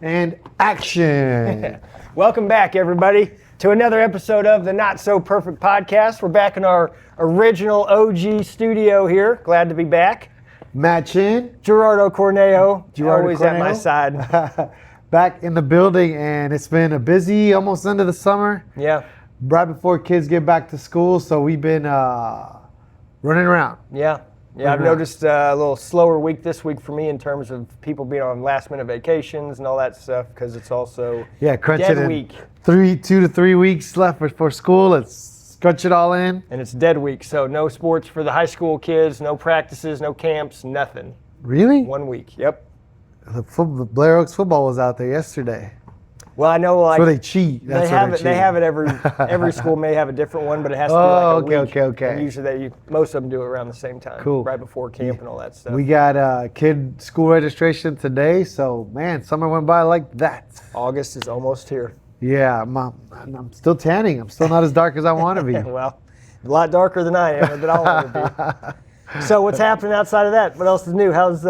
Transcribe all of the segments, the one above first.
And action. Welcome back, everybody, to another episode of the Not So Perfect Podcast. We're back in our original OG studio here. Glad to be back. Matt Chin. Gerardo Corneo, always Corneo. at my side. Back in the building, and it's been a busy, almost end of the summer. Yeah. Right before kids get back to school, so we've been running around. Yeah, I've noticed a little slower week this week for me in terms of people being on last-minute vacations and all that stuff because it's also dead week. 2 to 3 weeks left for school. Let's crunch it all in. And it's dead week, so no sports for the high school kids, no practices, no camps, nothing. Really? 1 week, yep. The Blair Oaks football was out there yesterday. Well, I know, like that's where they cheat. They have it every school may have a different one, but it has to be like a week. Okay. And usually most of them do it around the same time, cool. Right before camp and all that stuff. We got kid school registration today, so man, summer went by like that. August is almost here. Yeah, I'm still tanning. I'm still not as dark as I want to be. Well, a lot darker than I am, than I want to be. So what's happening outside of that? What else is new? How's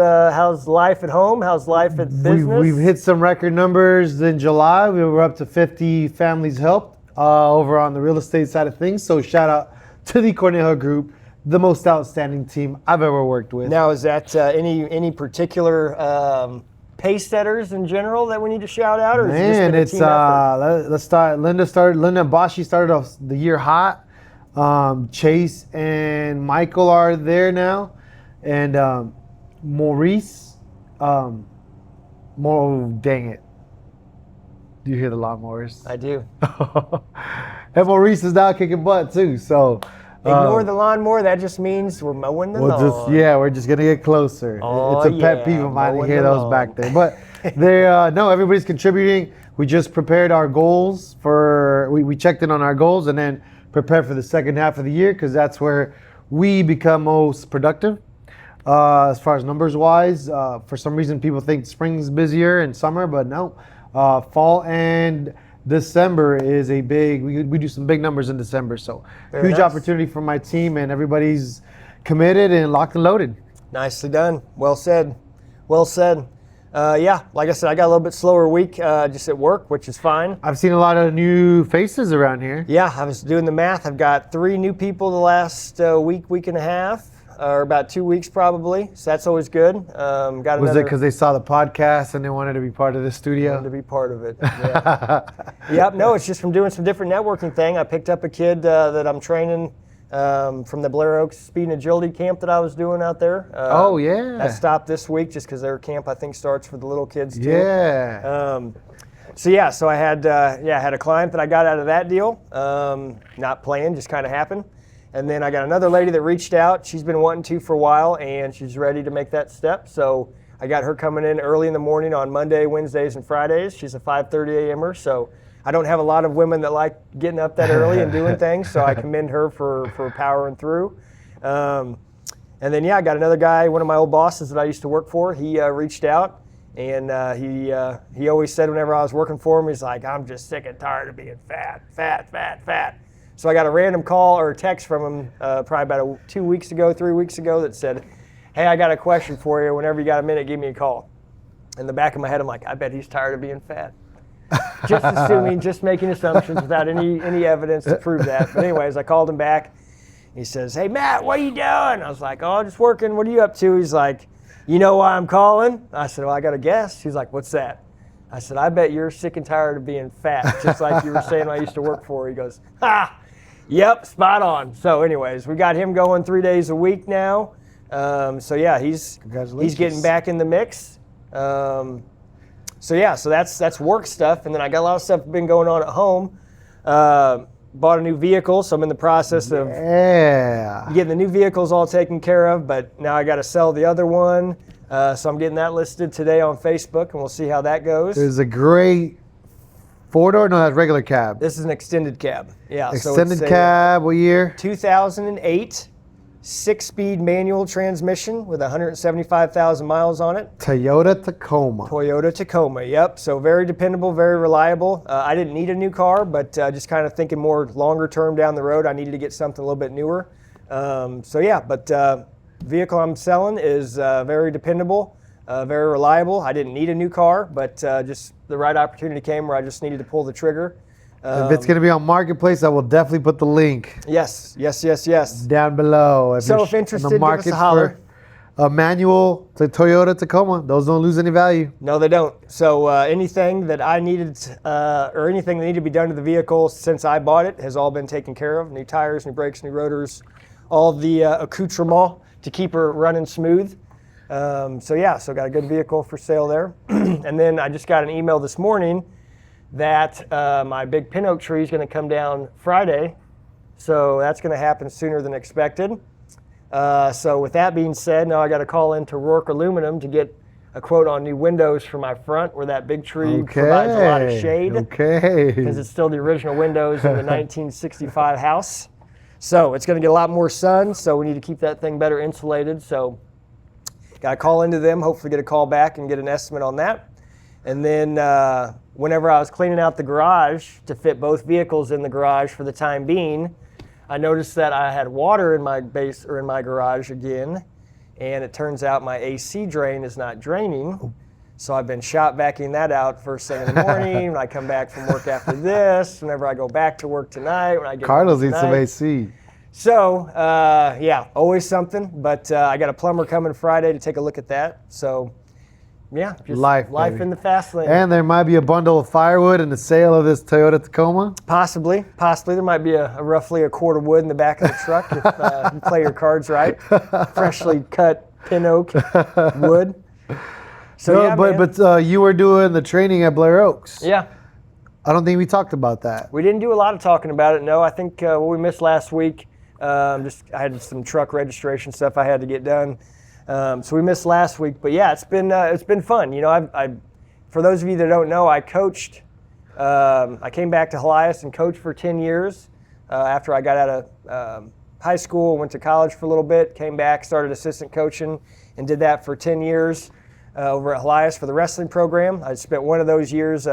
life at home? How's life at business? We've hit some record numbers in July. We were up to 50 families helped over on the real estate side of things. So shout out to the Cornejo Group, the most outstanding team I've ever worked with. Now, is that any particular pace setters in general that we need to shout out, or is it just been a team effort? Let's start. Linda and Bashi started off the year hot. Chase and Michael are there now, and Maurice. Dang it! Do you hear the lawnmowers? I do. And Maurice is now kicking butt too. So ignore the lawnmower. That just means we're mowing the lawn. We're just gonna get closer. It's a pet peeve of mine to hear those back there. But everybody's contributing. We just prepared our goals for. We checked in on our goals and then prepare for the second half of the year because that's where we become most productive as far as numbers wise. For some reason, people think spring's busier and summer, but no. Fall and December is a big. We do some big numbers in December, so Very huge nice. opportunity for my team, and everybody's committed and locked and loaded. Nicely done. Well said. Well said. Like I said, I got a little bit slower week just at work, which is fine. I've seen a lot of new faces around here. Yeah, I was doing the math. I've got 3 new people the last week and a half, or about 2 weeks probably. So that's always good. Was it because they saw the podcast and they wanted to be part of the studio? Wanted to be part of it. Yeah. Yep. No, it's just from doing some different networking thing. I picked up a kid that I'm training from the Blair Oaks Speed and Agility camp that I was doing out there. That stopped this week just because their camp I think starts for the little kids too. Yeah. So I had a client that I got out of that deal. Not planned, just kind of happened. And then I got another lady that reached out. She's been wanting to for a while, and she's ready to make that step. So I got her coming in early in the morning on Monday, Wednesdays, and Fridays. She's a 5:30 a.m.er, so I don't have a lot of women that like getting up that early and doing things, so I commend her for powering through. And then, I got another guy, one of my old bosses that I used to work for. He reached out, and he always said whenever I was working for him, he's like, I'm just sick and tired of being fat. So I got a random call or text from him probably about 3 weeks ago that said, hey, I got a question for you. Whenever you got a minute, give me a call. In the back of my head, I'm like, I bet he's tired of being fat. Just making assumptions without any evidence to prove that. But anyways, I called him back. He says, hey, Matt, what are you doing? I was like, oh, just working. What are you up to? He's like, you know why I'm calling? I said, well, I got a guess. He's like, what's that? I said, I bet you're sick and tired of being fat, just like you were saying I used to work for. He goes, yep, spot on. So anyways, we got him going 3 days a week now. He's getting back in the mix. So that's work stuff, and then I got a lot of stuff been going on at home. Bought a new vehicle, so I'm in the process of getting the new vehicles all taken care of, but now I got to sell the other one. So I'm getting that listed today on Facebook, and we'll see how that goes. There's a great 4-door? No, that's regular cab. This is an extended cab. Yeah. Extended cab, what year? 2008. 6-speed manual transmission with 175,000 miles on it. Toyota Tacoma, yep. So very dependable, very reliable. I didn't need a new car, but just kind of thinking more longer term down the road, I needed to get something a little bit newer. Vehicle I'm selling is very dependable. very reliable. I didn't need a new car, but just the right opportunity came where I just needed to pull the trigger. If it's going to be on Marketplace, I will definitely put the link. Yes. Down below. So if interested, give us a holler. A manual to Toyota Tacoma, those don't lose any value. No, they don't. So anything that I needed or anything that needed to be done to the vehicle since I bought it has all been taken care of. New tires, new brakes, new rotors, all the accoutrement to keep her running smooth. So got a good vehicle for sale there. And then I just got an email this morning that my big pin oak tree is going to come down Friday. So that's going to happen sooner than expected. So with that being said, now I got to call into Rourke Aluminum to get a quote on new windows for my front where that big tree provides a lot of shade. Okay. Because it's still the original windows in the 1965 house. So it's going to get a lot more sun, so we need to keep that thing better insulated. So got to call into them, hopefully get a call back and get an estimate on that. And then whenever I was cleaning out the garage to fit both vehicles in the garage for the time being, I noticed that I had water in my base or in my garage again, and it turns out my AC drain is not draining. So I've been shop vacuuming that out first thing in the morning when I come back from work after this, whenever I go back to work tonight, when I get Carlos needs some AC. So always something, but I got a plumber coming Friday to take a look at that. So just life in the fast lane. And there might be a bundle of firewood in the sale of this Toyota Tacoma. Possibly. There might be roughly a cord of wood in the back of the truck if you play your cards right. Freshly cut pin oak wood. So but you were doing the training at Blair Oaks. Yeah. I don't think we talked about that. We didn't do a lot of talking about it. No, I think what we missed last week. I had some truck registration stuff I had to get done. So we missed last week, but yeah, it's been fun. You know, I for those of you that don't know, I coached. I came back to Helias and coached for 10 years after I got out of high school, went to college for a little bit, came back, started assistant coaching, and did that for 10 years over at Helias for the wrestling program. I spent one of those years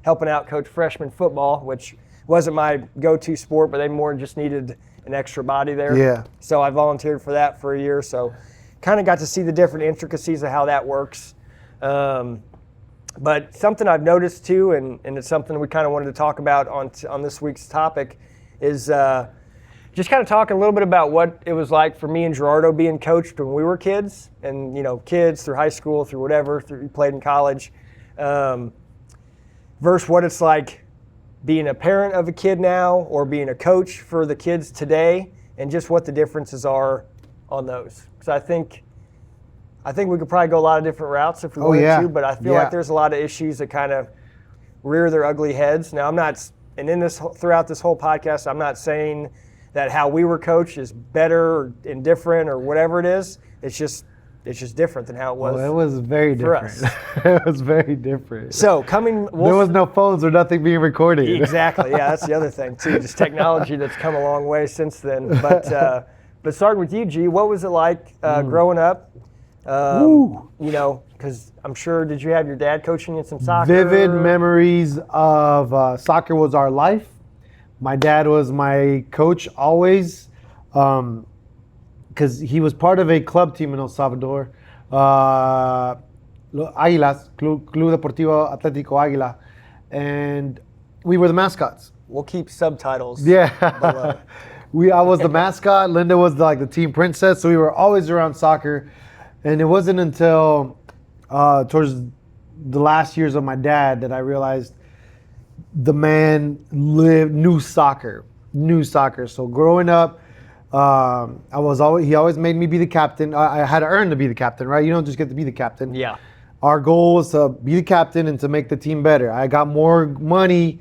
helping out coach freshman football, which wasn't my go-to sport, but they more just needed an extra body there. Yeah. So I volunteered for that for a year. So kind of got to see the different intricacies of how that works. But something I've noticed too, and it's something we kind of wanted to talk about on this week's topic, is just kind of talk a little bit about what it was like for me and Gerardo being coached when we were kids, and kids through high school, through whatever, through played in college, versus what it's like being a parent of a kid now or being a coach for the kids today, and just what the differences are on those. Because I think we could probably go a lot of different routes if we wanted to, but I feel like there's a lot of issues that kind of rear their ugly heads. Now throughout this whole podcast, I'm not saying that how we were coached is better or indifferent or whatever it is. It's just different than how it was. Well, it was very different. It was very different. So there was no phones or nothing being recorded. Exactly. Yeah, that's the other thing too. Just technology that's come a long way since then. But starting with you, G, what was it like growing up? Because I'm sure, did you have your dad coaching in some soccer? Vivid memories of soccer was our life. My dad was my coach always. Because he was part of a club team in El Salvador, Águilas, Club Deportivo Atlético Águila, and we were the mascots. We'll keep subtitles. Yeah, below. I was the mascot. Linda was the team princess. So we were always around soccer, and it wasn't until towards the last years of my dad that I realized the man knew soccer. So growing up. He always made me be the captain. I had to earn to be the captain, right? You don't just get to be the captain. Yeah. Our goal was to be the captain and to make the team better. I got more money.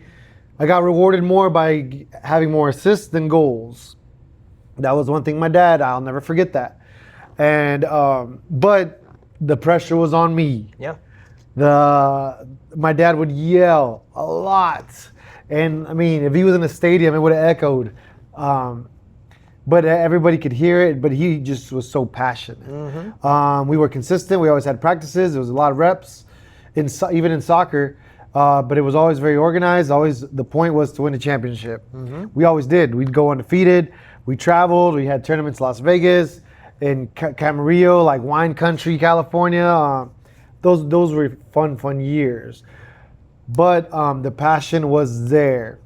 I got rewarded more by having more assists than goals. That was one thing I'll never forget that. And but the pressure was on me. Yeah. My dad would yell a lot. And I mean, if he was in a stadium, it would have echoed. But everybody could hear it, but he just was so passionate. Mm-hmm. We were consistent. We always had practices. There was a lot of reps, even in soccer. But it was always very organized. Always the point was to win a championship. Mm-hmm. We always did. We'd go undefeated. We traveled. We had tournaments in Las Vegas, in Camarillo, like wine country, California. those were fun years. But the passion was there.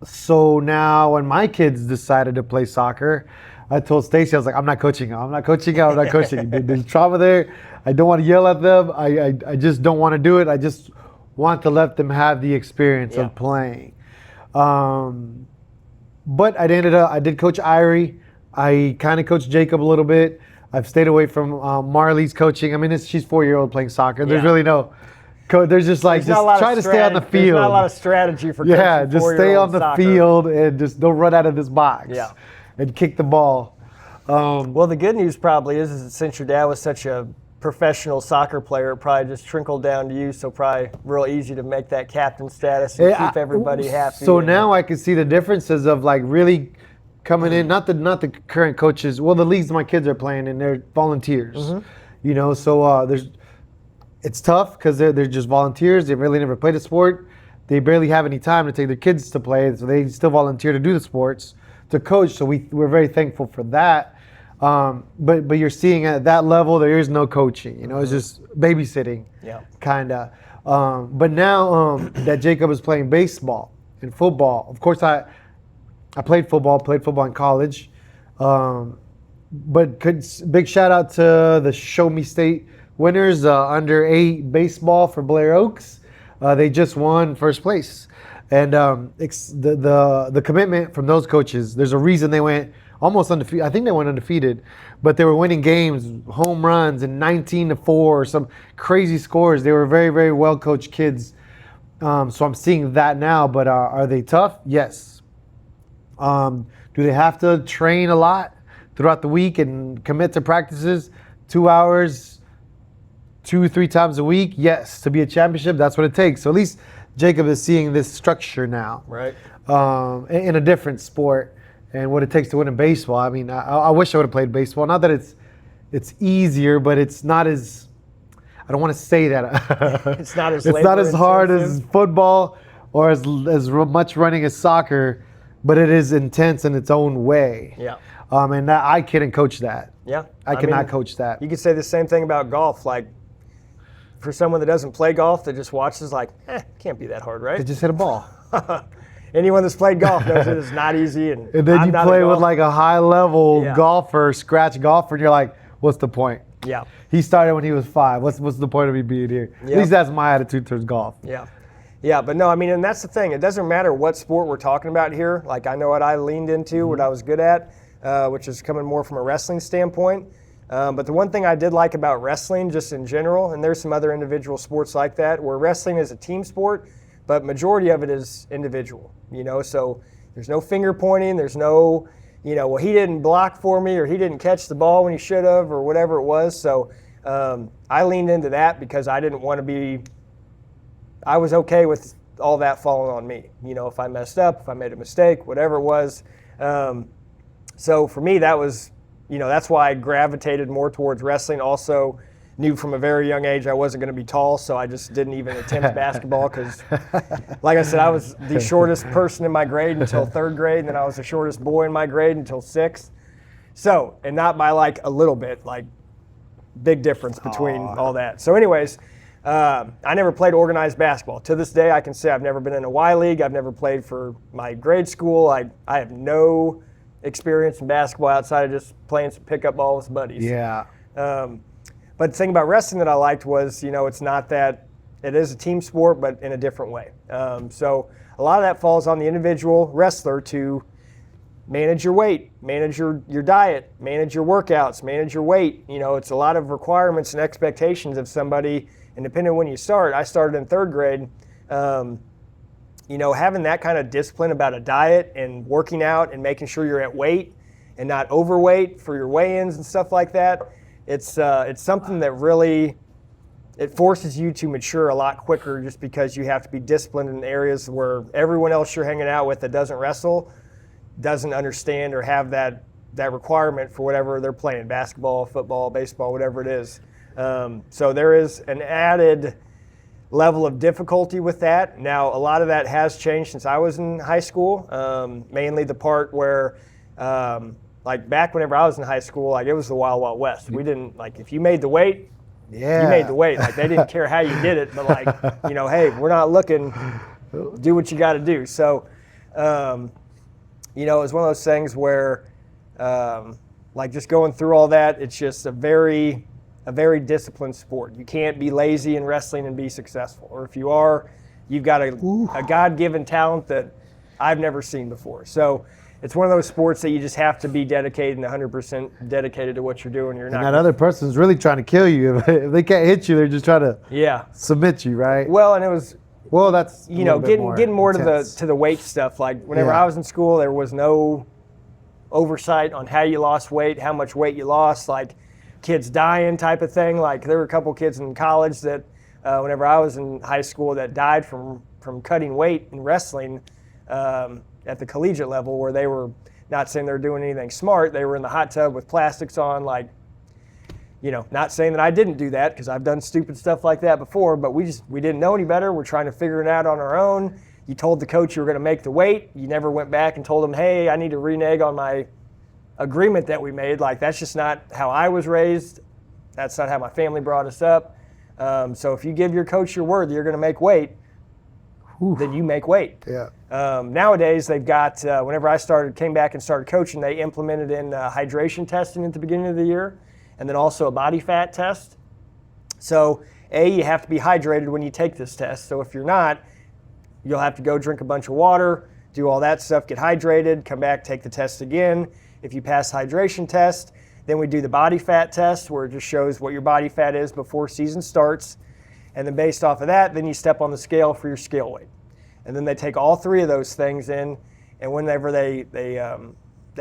So now when my kids decided to play soccer, I told Stacy, I was like, I'm not coaching them. I'm not coaching them. I'm not coaching. There's trauma there. I don't want to yell at them. I just don't want to do it. I just want to let them have the experience of playing. But I did coach Irie. I kind of coached Jacob a little bit. I've stayed away from Marley's coaching. I mean, she's 4-year-old playing soccer. There's really no... There's just like, just try to stay on the field. There's not a lot of strategy for coaching just stay on the field and just don't run out of this box. Yeah. And kick the ball. Well, the good news probably is that since your dad was such a professional soccer player, it probably just trickled down to you, so probably real easy to make that captain status and keep everybody happy. So now I can see the differences of like really coming in, not the current coaches, well, the leagues my kids are playing in, they're volunteers. You know, so it's tough because they're just volunteers. They really never played a sport. They barely have any time to take their kids to play, so they still volunteer to do the sports, to coach. So we're very thankful for that. But you're seeing at that level there is no coaching. You know, it's just babysitting, kind of. But now that Jacob is playing baseball and football, of course I played football in college. But big shout out to the Show Me State winners, under 8 baseball for Blair Oaks. They just won first place. And the commitment from those coaches, there's a reason they went almost undefeated. I think they went undefeated, but they were winning games, home runs, and 19-4 or some crazy scores. They were very, very well coached kids. So I'm seeing that now, but are they tough? Yes. Do they have to train a lot throughout the week and commit to practices 2 hours, 2-3 times a week? Yes. To be a championship, that's what it takes. So at least Jacob is seeing this structure now, right? In a different sport, and what it takes to win in baseball. I mean, I wish I would have played baseball. Not that it's easier, but it's not as, I don't want to say that. It's not as hard as football or as much running as soccer, but it is intense in its own way. Yeah. And I couldn't coach that. Yeah. I cannot coach that. You could say the same thing about golf. Like, for someone that doesn't play golf, that just watches, like, can't be that hard, right? They just hit a ball. Anyone that's played golf knows it is not easy. And then you play with like a high-level golfer, scratch golfer, and you're like, what's the point? Yeah. He started when he was 5. What's the point of me being here? At least that's my attitude towards golf. Yeah. Yeah, but no, I mean, and that's the thing. It doesn't matter what sport we're talking about here. Like, I know what I leaned into, what I was good at, which is coming more from a wrestling standpoint. But the one thing I did like about wrestling, just in general, and there's some other individual sports like that, where wrestling is a team sport, but majority of it is individual, you know? So there's no finger pointing, there's no, you know, well, he didn't block for me, or he didn't catch the ball when he should have, or whatever it was. So I leaned into that because I didn't want to be, I was okay with all that falling on me. You know, if I messed up, if I made a mistake, whatever it was. So for me, that was, you know, that's why I gravitated more towards wrestling. Also knew from a very young age I wasn't going to be tall, so I just didn't even attempt basketball because, like I said, I was the shortest person in my grade until 3rd grade, and then I was the shortest boy in my grade until 6th. So, and not by like a little bit, like big difference between all that. So anyways, I never played organized basketball. To this day, I can say I've never been in a Y League. I've never played for my grade school. I have no experience in basketball outside of just playing some pickup ball with buddies. Yeah. But the thing about wrestling that I liked was, you know, it's not that, it is a team sport, but in a different way. So a lot of that falls on the individual wrestler to manage your weight, manage your diet, manage your workouts, manage your weight. You know, it's a lot of requirements and expectations of somebody, and depending on when you start, I started in 3rd grade. You know, having that kind of discipline about a diet and working out and making sure you're at weight and not overweight for your weigh-ins and stuff like that, it's something that really, it forces you to mature a lot quicker just because you have to be disciplined in areas where everyone else you're hanging out with that doesn't wrestle doesn't understand or have that requirement for whatever they're playing, basketball, football, baseball, whatever it is. So there is an added level of difficulty with that. Now, a lot of that has changed since I was in high school, mainly the part where, like back whenever I was in high school, like it was the Wild Wild West. We didn't, like if you made the weight, Yeah. You made the weight. Like, they didn't care how you did it, but like, you know, hey, we're not looking, do what you got to do. So, you know, it was one of those things where, like, just going through all that, it's just a very disciplined sport. You can't be lazy in wrestling and be successful. Or if you are, you've got a God-given talent that I've never seen before. So it's one of those sports that you just have to be dedicated and 100% dedicated to what you're doing. You're not. And that other person's really trying to kill you. If they can't hit you, they're just trying to submit you, right? Well, and it was. Well, that's you know, getting more intense. to the weight stuff. Like, whenever I was in school, there was no oversight on how you lost weight, how much weight you lost, like kids dying type of thing. Like, there were a couple kids in college that, whenever I was in high school, that died from cutting weight in wrestling at the collegiate level, where they were not saying they were doing anything smart. They were in the hot tub with plastics on, like, you know, not saying that I didn't do that, because I've done stupid stuff like that before, but we didn't know any better. We're trying to figure it out on our own. You told the coach you were going to make the weight. You never went back and told him, hey, I need to renege on my agreement that we made. Like, that's just not how I was raised. That's not how my family brought us up. So if you give your coach your word that you're going to make weight, then you make weight. Yeah. Nowadays, they've got, whenever I came back and started coaching, they implemented in hydration testing at the beginning of the year, and then also a body fat test. So, you have to be hydrated when you take this test. So if you're not, you'll have to go drink a bunch of water, do all that stuff, get hydrated, come back, take the test again. If you pass hydration test, then we do the body fat test, where it just shows what your body fat is before season starts. And then based off of that, then you step on the scale for your scale weight. And then they take all three of those things in, and whenever they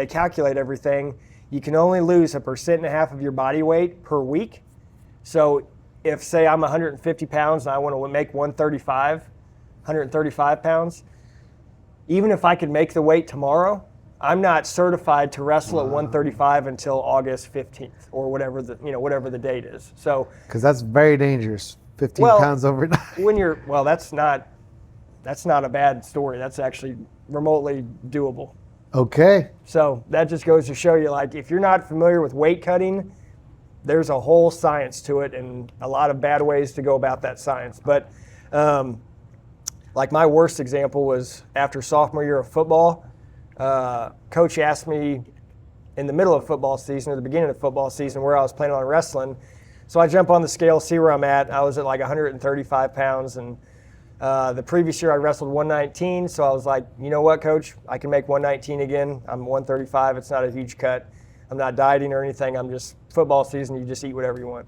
calculate everything, you can only lose 1.5% of your body weight per week. So if, say, I'm 150 pounds and I want to make 135 pounds, even if I could make the weight tomorrow, I'm not certified to wrestle at 135 until August 15th or whatever the date is. So, because that's very dangerous. 15 pounds overnight. That's not a bad story. That's actually remotely doable. Okay. So that just goes to show you, like, if you're not familiar with weight cutting, there's a whole science to it and a lot of bad ways to go about that science. But like, my worst example was after sophomore year of football. Coach asked me in the middle of football season or the beginning of football season where I was planning on wrestling. So I jump on the scale, see where I'm at. I was at like 135 pounds, and the previous year I wrestled 119. So I was like, you know what, Coach? I can make 119 again. I'm 135. It's not a huge cut. I'm not dieting or anything. I'm just, football season, you just eat whatever you want.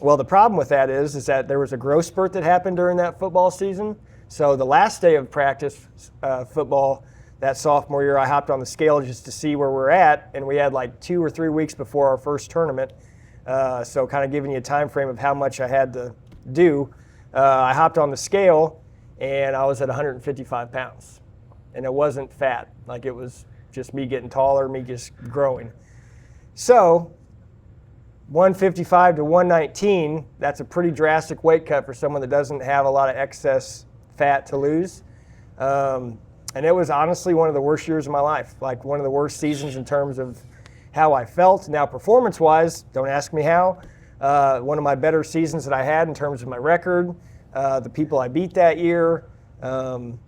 Well, the problem with that is that there was a growth spurt that happened during that football season. So the last day of practice football that sophomore year, I hopped on the scale just to see where we're at, and we had like 2 or 3 weeks before our first tournament. So kind of giving you a time frame of how much I had to do. I hopped on the scale, and I was at 155 pounds. And it wasn't fat. Like, it was just me getting taller, me just growing. So 155 to 119, that's a pretty drastic weight cut for someone that doesn't have a lot of excess fat to lose. And it was honestly one of the worst years of my life, like one of the worst seasons in terms of how I felt. Now, performance-wise, don't ask me how. One of my better seasons that I had in terms of my record, the people I beat that year, And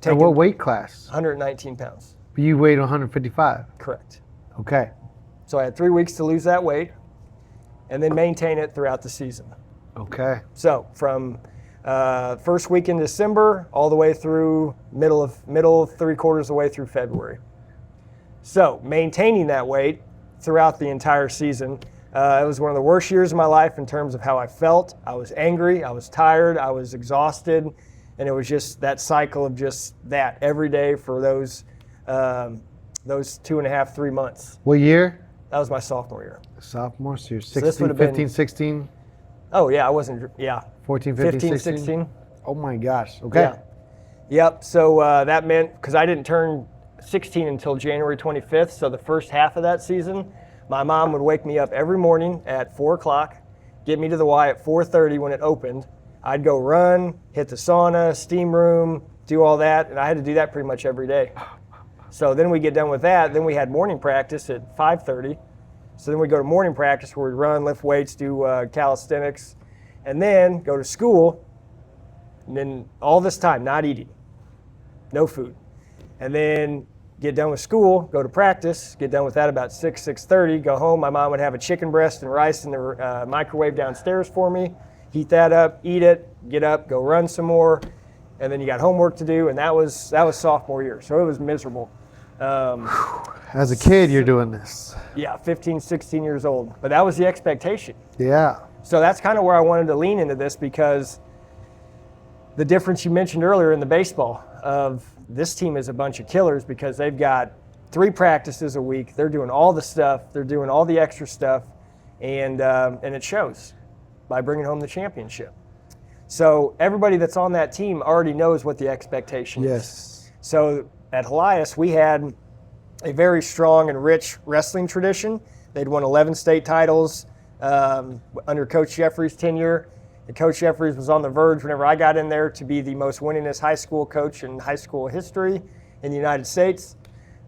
what weight class? 119 pounds. You weighed 155. Correct. Okay. So I had 3 weeks to lose that weight and then maintain it throughout the season. Okay. So from first week in December all the way through middle of 3/4 of the way through February. So maintaining that weight throughout the entire season, it was one of the worst years of my life in terms of how I felt. I was angry, I was tired, I was exhausted, and it was just that cycle of just that every day for those 2.5, 3 months. What year? That was my sophomore year. Sophomore, so you're 16, this would have 15, been, 16? Oh, yeah, I wasn't, 14, 15, 16. Oh my gosh, okay. Yeah. Yep, so that meant, because I didn't turn 16 until January 25th, so the first half of that season, my mom would wake me up every morning at 4 o'clock, get me to the Y at 4:30 when it opened. I'd go run, hit the sauna, steam room, do all that, and I had to do that pretty much every day. So then we get done with that, then we had morning practice at 5:30. So then we go to morning practice where we run, lift weights, do calisthenics, and then go to school. And then all this time, not eating, no food. And then get done with school, go to practice, get done with that about 6:30, go home. My mom would have a chicken breast and rice in the microwave downstairs for me, heat that up, eat it, get up, go run some more, and then you got homework to do, and that was sophomore year, so it was miserable. As a kid, you're doing this. Yeah, 15, 16 years old, but that was the expectation. Yeah. So that's kind of where I wanted to lean into this, because the difference you mentioned earlier in the baseball of this team is a bunch of killers, because they've got 3 practices a week. They're doing all the stuff. They're doing all the extra stuff, and it shows by bringing home the championship. So everybody that's on that team already knows what the expectation is. So at Helias, we had a very strong and rich wrestling tradition. They'd won 11 state titles under Coach Jeffrey's tenure. And Coach Jeffries was on the verge whenever I got in there to be the most winningest high school coach in high school history in the United States.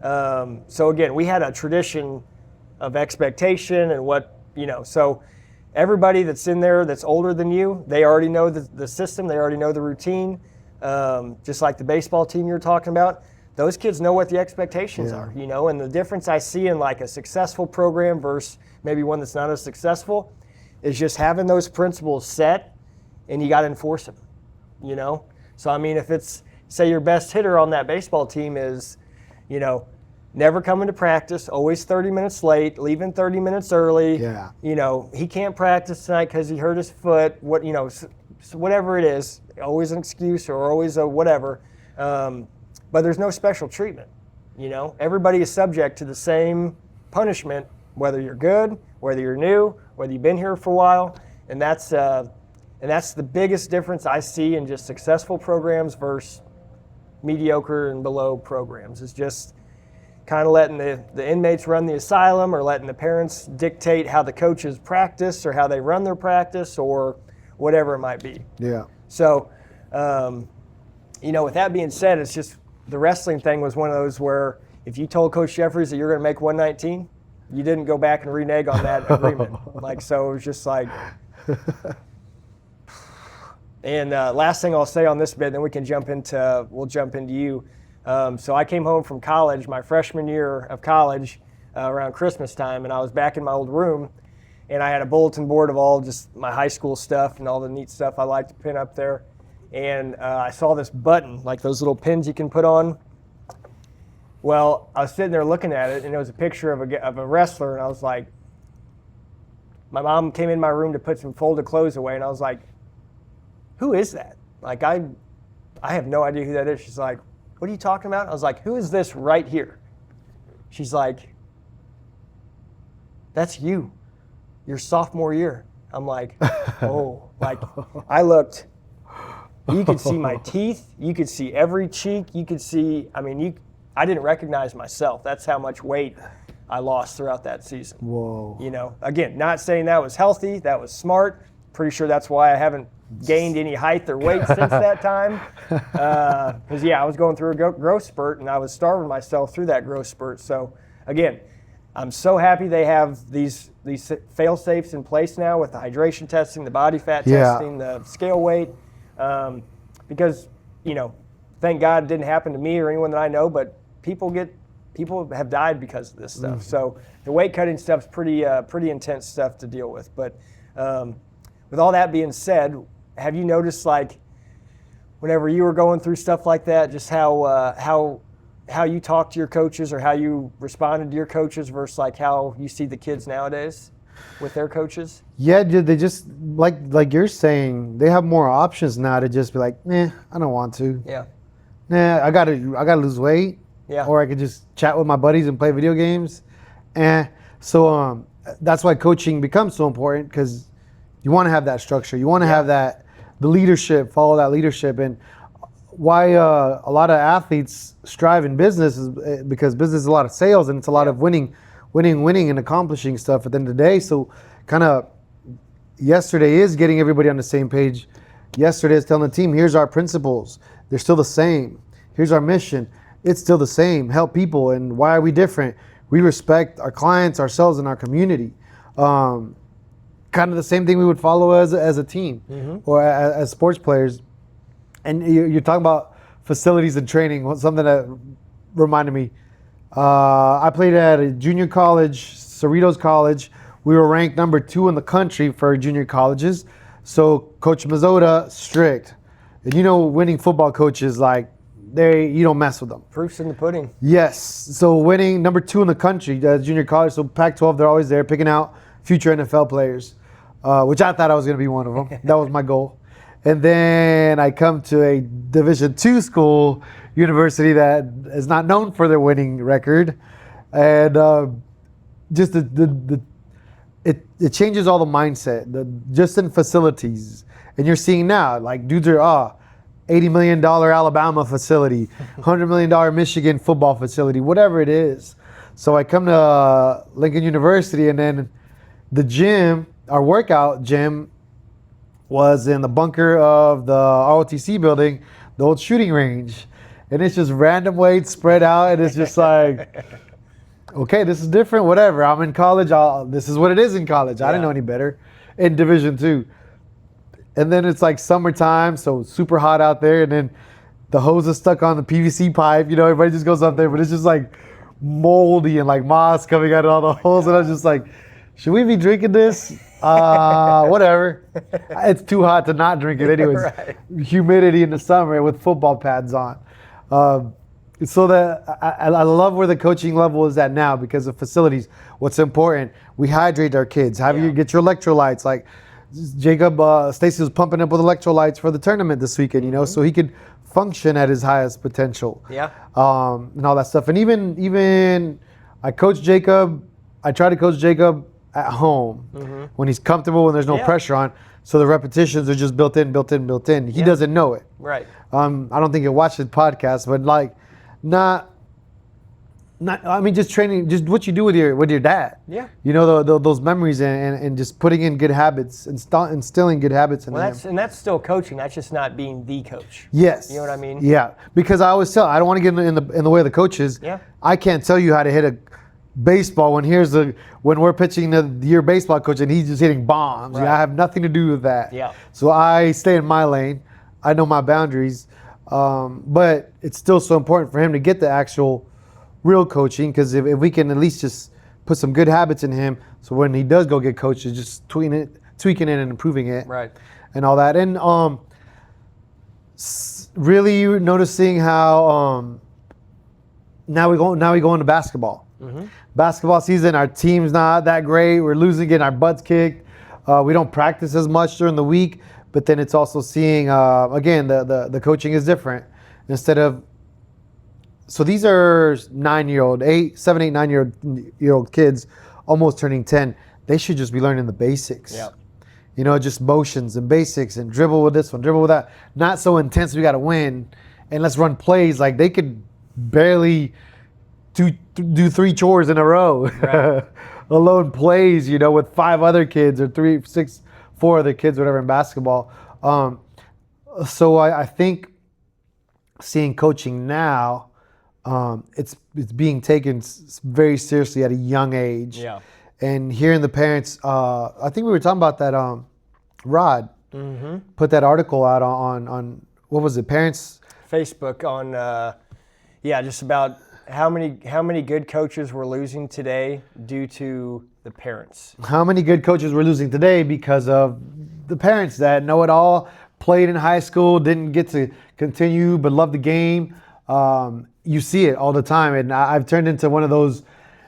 So again, we had a tradition of expectation and what, so everybody that's in there that's older than you, they already know the system, they already know the routine. Just like the baseball team you're talking about, those kids know what the expectations are, and the difference I see in like a successful program versus maybe one that's not as successful is just having those principles set, and you got to enforce them, So, I mean, if it's, say your best hitter on that baseball team is, never coming to practice, always 30 minutes late, leaving 30 minutes early. Yeah. He can't practice tonight because he hurt his foot, whatever it is, always an excuse or always a whatever. But there's no special treatment, Everybody is subject to the same punishment, whether you're good, whether you're new, whether you've been here for a while, and that's the biggest difference I see in just successful programs versus mediocre and below programs. Is just kind of letting the inmates run the asylum, or letting the parents dictate how the coaches practice or how they run their practice or whatever it might be. Yeah. So, with that being said, it's just the wrestling thing was one of those where if you told Coach Jeffries that you're going to make 119, you didn't go back and renege on that agreement. So it was just like. And last thing I'll say on this bit, then we'll jump into you. So I came home from college, my freshman year of college, around Christmas time, and I was back in my old room, and I had a bulletin board of all just my high school stuff and all the neat stuff I like to pin up there. And I saw this button, like those little pins you can put on. Well, I was sitting there looking at it, and it was a picture of a wrestler, and I was like, my mom came in my room to put some folded clothes away, and I was like, who is that? Like, I have no idea who that is. She's like, what are you talking about? I was like, who is this right here? She's like, that's you, your sophomore year. I'm like, oh, like I looked, you could see my teeth, you could see every cheek, you could see, I didn't recognize myself. That's how much weight I lost throughout that season. Whoa. Again, not saying that was healthy, that was smart. Pretty sure that's why I haven't gained any height or weight since that time. Because, I was going through a growth spurt, and I was starving myself through that growth spurt. So, again, I'm so happy they have these fail-safes in place now with the hydration testing, the body fat testing, the scale weight. Because, thank God it didn't happen to me or anyone that I know, but people have died because of this stuff. So the weight cutting stuff's pretty intense stuff to deal with. But with all that being said, have you noticed, like, whenever you were going through stuff like that, just how you talk to your coaches or how you responded to your coaches versus like how you see the kids nowadays with their coaches? Yeah, they just like you're saying, they have more options now to just be like, I don't want to. Yeah. I gotta lose weight. Yeah. Or I could just chat with my buddies and play video games. So that's why coaching becomes so important, because you want to have that structure. You want to have the leadership, follow that leadership. And why a lot of athletes strive in business is because business is a lot of sales, and it's a lot of winning and accomplishing stuff at the end of the day. So kind of yesterday is getting everybody on the same page. Yesterday is telling the team, here's our principles. They're still the same. Here's our mission. It's still the same. Help people. And why are we different? we respect our clients, ourselves, and our community. Kind of the same thing we would follow as a team or as sports players. And you're talking about facilities and training. Something that reminded me. I played at a junior college, Cerritos College. We were ranked number 2 in the country for junior colleges. So Coach Mazzota, strict. And winning football coaches, like, you don't mess with them. Proof's in the pudding. Yes. So winning number 2 in the country, junior college. So Pac-12, they're always there picking out future NFL players, which I thought I was going to be one of them. That was my goal. And then I come to a Division II school, university that is not known for their winning record. And just it changes all the mindset, just in facilities. And you're seeing now, like, dudes are, $80 million Alabama facility, $100 million Michigan football facility, whatever it is. So I come to Lincoln University, and then the gym, our workout gym, was in the bunker of the ROTC building, the old shooting range. And it's just random weights spread out, and it's just like, okay, this is different, whatever. I'm in college, this is what it is in college. I didn't know any better in Division II. And then it's like summertime, so super hot out there, and then the hose is stuck on the PVC pipe. Everybody just goes up there, but it's just like moldy and like moss coming out of all the holes. And I was just like, should we be drinking this? Whatever. It's too hot to not drink it anyways. Right. Humidity in the summer with football pads on. So that I love where the coaching level is at now because of facilities. What's important, we hydrate our kids. You get your electrolytes. Like Jacob, Stacy was pumping up with electrolytes for the tournament this weekend, so he could function at his highest potential. Yeah. And all that stuff. And even I coach Jacob. I try to coach Jacob at home when he's comfortable, when there's no pressure on. So the repetitions are just built in. He doesn't know it. Right. I don't think he'll watch the podcast, but like, just training, just what you do with your dad. Yeah. Those memories and just putting in good habits, instilling good habits in him. And that's still coaching. That's just not being the coach. Yes. You know what I mean? Yeah. Because I always tell, I don't want to get in the way of the coaches. Yeah. I can't tell you how to hit a baseball when we're pitching your baseball coach and he's just hitting bombs. Right. I have nothing to do with that. Yeah. So I stay in my lane. I know my boundaries. But it's still so important for him to get the actual real coaching, because if we can at least just put some good habits in him, so when he does go get coached, it's just tweaking it and improving it, right, and all that. And really noticing how now we go into basketball. Basketball season, our team's not that great. We're losing, getting our butts kicked. We don't practice as much during the week. But then it's also seeing, again, the coaching is different. Instead of, so these are 7, 8, 9-year-old kids, almost turning 10. They should just be learning the basics. Yeah. Just motions and basics and dribble with this one, dribble with that. Not so intense, we got to win. And let's run plays. Like, they could barely do 3 chores in a row. Right. Alone plays, with 5 other kids or 4 other kids, whatever, in basketball. So I think seeing coaching now, it's being taken very seriously at a young age. Yeah. And hearing the parents, I think we were talking about that. Rod put that article out on what was it? Parents Facebook on just about how many good coaches we're losing today due to the parents. How many good coaches we're losing today because of the parents that know it all, played in high school, didn't get to continue, but love the game. You see it all the time. And I've turned into one of those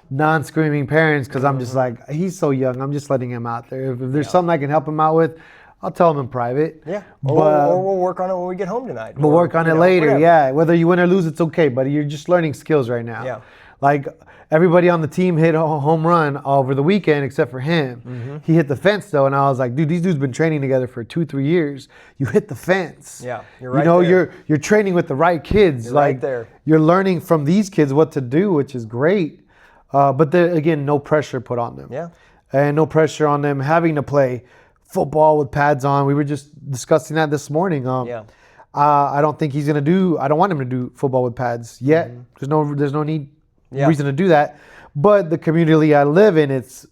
non-screaming parents because I'm just like, he's so young. I'm just letting him out there. If there's something I can help him out with, I'll tell him in private. Yeah. Or we'll work on it when we get home tonight. We'll work on it later. Whatever. Yeah. Whether you win or lose, it's okay, buddy. You're just learning skills right now. Yeah. Like, everybody on the team hit a home run over the weekend except for him. He hit the fence though, and I was like, dude, these dudes been training together for 2-3 years. You hit the fence. Yeah, you're right there. You're training with the right kids. You're like, right there. You're learning from these kids what to do, which is great. But again, no pressure put on them. Yeah. And no pressure on them having to play football with pads on. We were just discussing that this morning. I don't think I don't want him to do football with pads yet. There's no reason to do that. But the community I live in, it's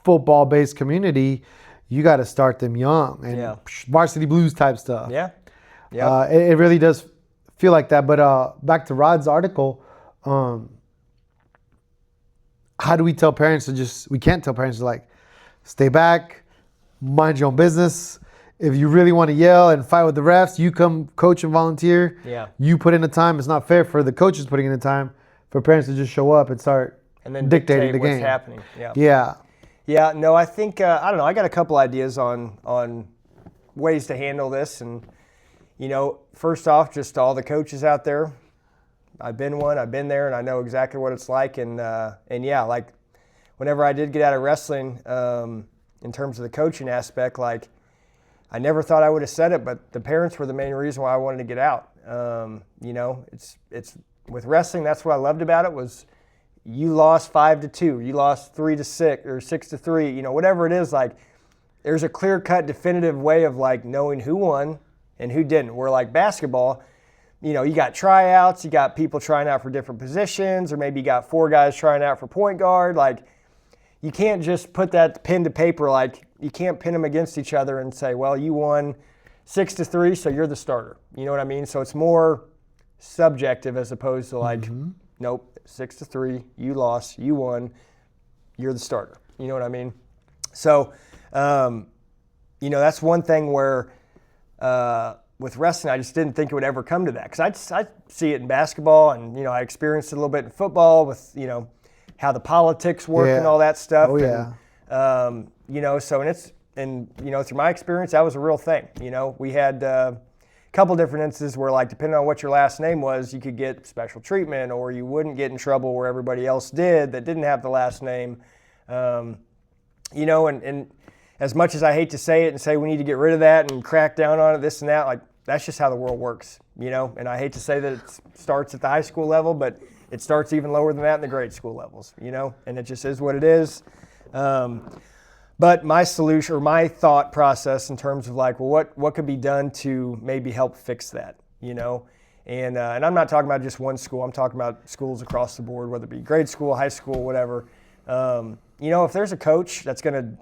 football-based community. You got to start them young and varsity blues type stuff. Yeah. Yeah. It really does feel like that. But back to Rod's article, how do we tell parents we can't tell parents to like, stay back, mind your own business. If you really want to yell and fight with the refs, you come coach and volunteer. Yeah. You put in the time. It's not fair for the coaches putting in the time for parents to just show up and start then dictating the what's game. happening. Yeah. Yeah. Yeah. No, I think I don't know. I got a couple ideas on ways to handle this, and first off, just all the coaches out there. I've been one. I've been there, and I know exactly what it's like. And yeah, like whenever I did get out of wrestling, in terms of the coaching aspect, like I never thought I would have said it, but the parents were the main reason why I wanted to get out. It's with wrestling. That's what I loved about it was you lost 5-2, you lost 3-6 or 6-3. Whatever it is, like there's a clear-cut, definitive way of like knowing who won and who didn't. Where like basketball, you got tryouts, you got people trying out for different positions, or maybe you got 4 guys trying out for point guard. Like you can't just put that pen to paper. Like you can't pin them against each other and say, well, you won 6-3, so you're the starter. You know what I mean? So it's more subjective as opposed to like, nope, 6-3, you lost, you won, you're the starter. You know what I mean? So, that's one thing where with wrestling, I just didn't think it would ever come to that. Because I see it in basketball, and, I experienced it a little bit in football with, how the politics work and all that stuff. Oh, yeah. And, through my experience, that was a real thing. We had a couple different instances where, like, depending on what your last name was, you could get special treatment, or you wouldn't get in trouble where everybody else did that didn't have the last name. And as much as I hate to say it and say we need to get rid of that and crack down on it, this and that, like that's just how the world works, And I hate to say that it starts at the high school level, but it starts even lower than that in the grade school levels, And it just is what it is. But my solution or my thought process in terms of like, well, what could be done to maybe help fix that, And I'm not talking about just one school. I'm talking about schools across the board, whether it be grade school, high school, whatever. If there's a coach that's going to,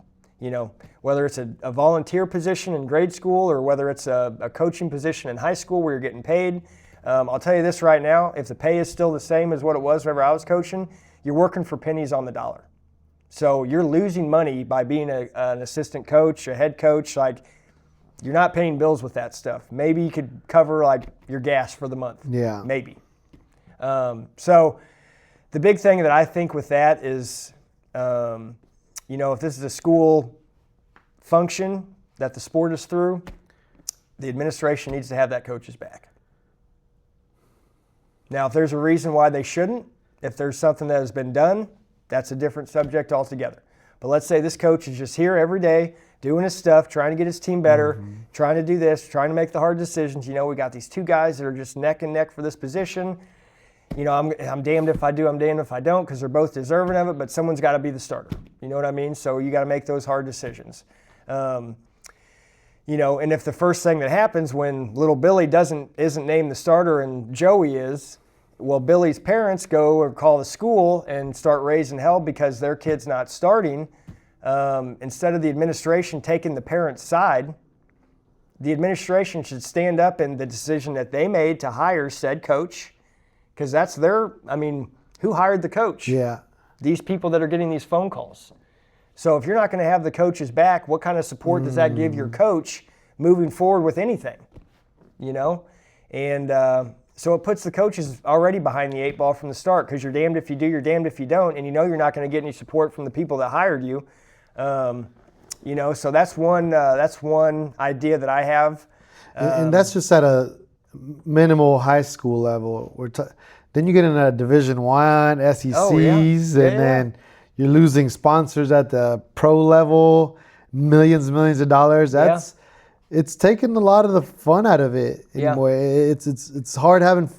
whether it's a volunteer position in grade school or whether it's a coaching position in high school where you're getting paid, I'll tell you this right now, if the pay is still the same as what it was whenever I was coaching, you're working for pennies on the dollar. So you're losing money by being an assistant coach, a head coach. Like you're not paying bills with that stuff. Maybe you could cover like your gas for the month. Yeah. Maybe. So the big thing that I think with that is, if this is a school function that the sport is through, the administration needs to have that coach's back. Now, if there's a reason why they shouldn't, if there's something that has been done, that's a different subject altogether. But let's say this coach is just here every day doing his stuff, trying to get his team better, trying to do this, trying to make the hard decisions. We got these 2 guys that are just neck and neck for this position. I'm damned if I do, I'm damned if I don't, because they're both deserving of it, but someone's got to be the starter. You know what I mean? So you got to make those hard decisions. And if the first thing that happens when little Billy isn't named the starter and Joey is, well, Billy's parents go or call the school and start raising hell because their kid's not starting. Instead of the administration taking the parent's side, the administration should stand up in the decision that they made to hire said coach, because that's who hired the coach? Yeah. These people that are getting these phone calls. So if you're not going to have the coach's back, what kind of support does that give your coach moving forward with anything? And so it puts the coaches already behind the 8 ball from the start, because you're damned if you do, you're damned if you don't, and you're not going to get any support from the people that hired you. So that's one idea that I have. And that's just at a minimal high school level. Then you get into Division I, SECs, then you're losing sponsors at the pro level, millions of dollars. It's taken a lot of the fun out of it. It's hard having.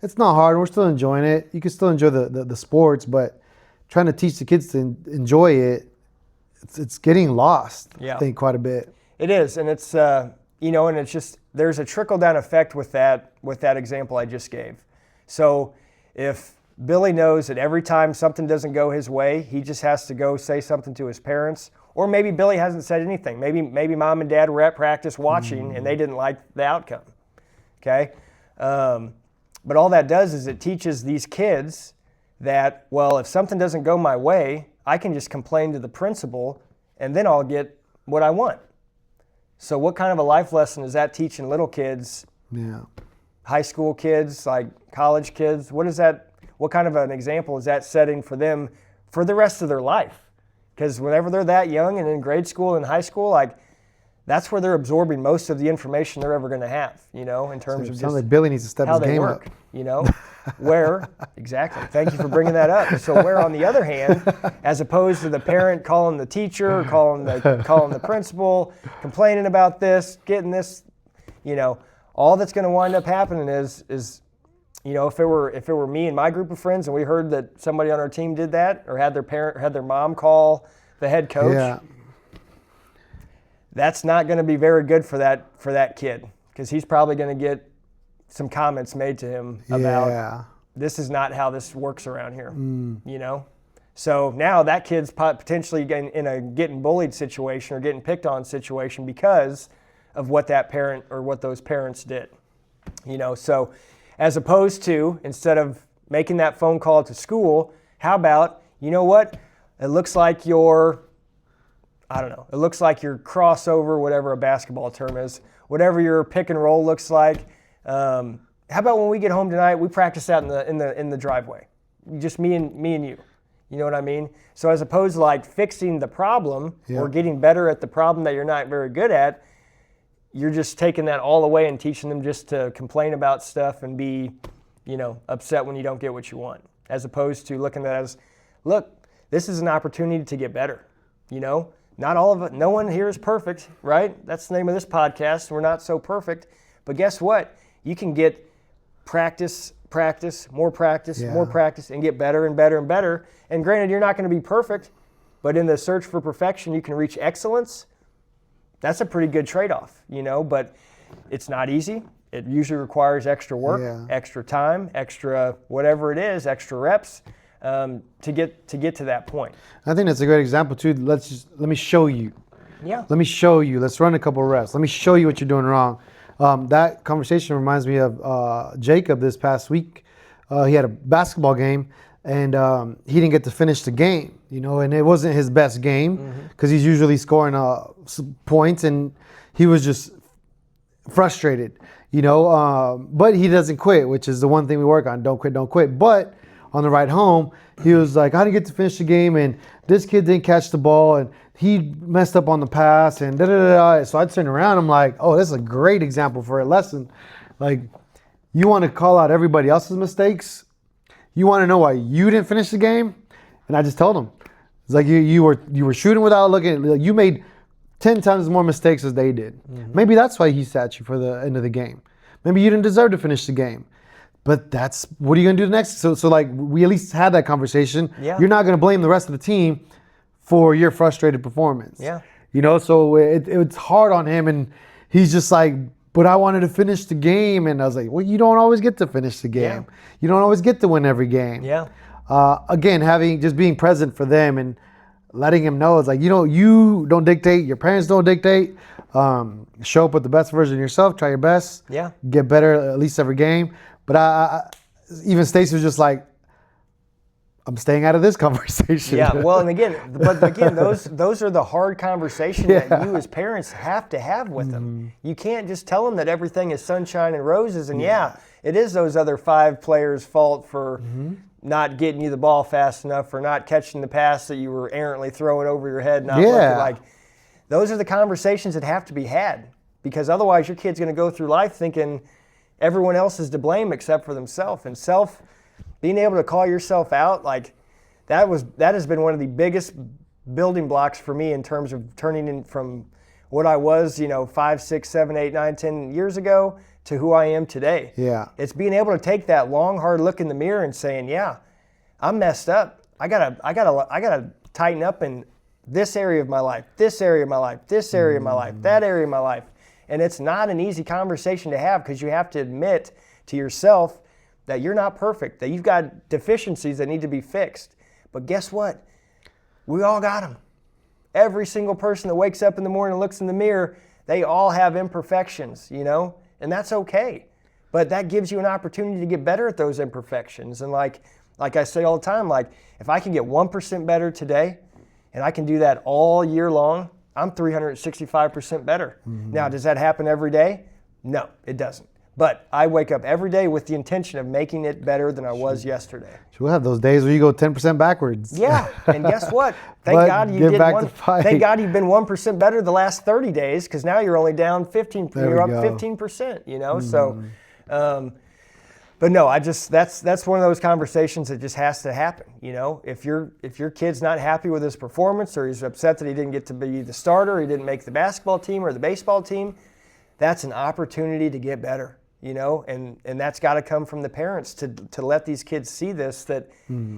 It's not hard. We're still enjoying it. You can still enjoy the sports, but trying to teach the kids to enjoy it, it's getting lost. I think quite a bit. It is, and it's and it's just there's a trickle down effect with that example I just gave. So if Billy knows that every time something doesn't go his way, he just has to go say something to his parents. Or maybe Billy hasn't said anything. Maybe mom and dad were at practice watching and they didn't like the outcome. Okay? But all that does is it teaches these kids that, well, if something doesn't go my way, I can just complain to the principal and then I'll get what I want. So what kind of a life lesson is that teaching little kids? Yeah. High school kids, like college kids? What kind of an example is that setting for them for the rest of their life? Because whenever they're that young and in grade school and high school, like that's where they're absorbing most of the information they're ever going to have, in terms of sounds like Billy needs to step how his they game work, up. Where, exactly, thank you for bringing that up. So where on the other hand, as opposed to the parent calling the teacher, calling the principal, complaining about this, getting this, all that's going to wind up happening is if it were me and my group of friends and we heard that somebody on our team did that or had their mom call the head coach, that's not going to be very good for that kid, because he's probably going to get some comments made to him about this is not how this works around here, So now that kid's potentially in a getting bullied situation or getting picked on situation because of what that parent or what those parents did, So as opposed to, instead of making that phone call to school, how about, what? It looks like your crossover, whatever a basketball term is, whatever your pick and roll looks like. How about when we get home tonight, we practice that in the driveway, just me and you. You know what I mean? So as opposed to like fixing the problem or getting better at the problem that you're not very good at, you're just taking that all away and teaching them just to complain about stuff and be, upset when you don't get what you want, as opposed to looking at it as, look, this is an opportunity to get better. Not all of it. No one here is perfect, right? That's the name of this podcast. We're not so perfect, but guess what? You can get more practice, and get better and better and better. And granted, you're not going to be perfect, but in the search for perfection, you can reach excellence. That's a pretty good trade-off, but it's not easy. It usually requires extra work, extra time, extra whatever it is, extra reps to get to that point. I think that's a great example too. Let me show you. Yeah. Let me show you. Let's run a couple reps. Let me show you what you're doing wrong. That conversation reminds me of Jacob this past week. He had a basketball game and he didn't get to finish the game, and it wasn't his best game because he's usually scoring points, and he was just frustrated, but he doesn't quit, which is the one thing we work on. Don't quit. But on the ride home, he was like, I didn't get to finish the game, and this kid didn't catch the ball, and he messed up on the pass, and da-da-da-da. So I turned around, I'm like, oh, this is a great example for a lesson. Like, you want to call out everybody else's mistakes? You want to know why you didn't finish the game? And I just told him. It's like you were shooting without looking. Like, you made 10 times more mistakes as they did. Maybe that's why he sat you for the end of the game. Maybe you didn't deserve to finish the game. But what are you going to do next? So like, we at least had that conversation. Yeah. You're not going to blame the rest of the team for your frustrated performance. Yeah. So it's hard on him, and he's just like, but I wanted to finish the game. And I was like, well, you don't always get to finish the game. Yeah. You don't always get to win every game. Yeah. Again, just being present for them and letting him know, it's like, you don't dictate, your parents don't dictate. Show up with the best version of yourself, try your best. Yeah. Get better at least every game. But even Stacy was just like, I'm staying out of this conversation. Yeah, well, and again, those are the hard conversations that you as parents have to have with them. You can't just tell them that everything is sunshine and roses, and it is those other 5 players' fault for not getting you the ball fast enough, for not catching the pass that you were errantly throwing over your head, not looking like. Those are the conversations that have to be had, because otherwise your kid's going to go through life thinking everyone else is to blame except for themselves. And being able to call yourself out, like that has been one of the biggest building blocks for me in terms of turning in from what I was, 5, 6, 7, 8, 9, 10 years ago to who I am today. Yeah. It's being able to take that long, hard look in the mirror and saying, yeah, I'm messed up. I gotta tighten up in this area of my life, this area of my life, this area of my life, that area of my life. And it's not an easy conversation to have, because you have to admit to yourself that you're not perfect, that you've got deficiencies that need to be fixed. But guess what? We all got them. Every single person that wakes up in the morning and looks in the mirror, they all have imperfections, you know, and that's okay. But that gives you an opportunity to get better at those imperfections. And like I say all the time, like if I can get 1% better today and I can do that all year long, I'm 365% better. Now, does that happen every day? No, it doesn't. But I wake up every day with the intention of making it better than I was yesterday. So we'll have those days where you go 10% backwards. Yeah, and guess what? Thank God you've been 1% better the last 30 days, because now you're only down 15. You're up 15%. You know, so. But no, that's one of those conversations that just has to happen. You know, if your kid's not happy with his performance, or he's upset that he didn't get to be the starter, he didn't make the basketball team or the baseball team, that's an opportunity to get better. You know, and that's got to come from the parents to let these kids see this, that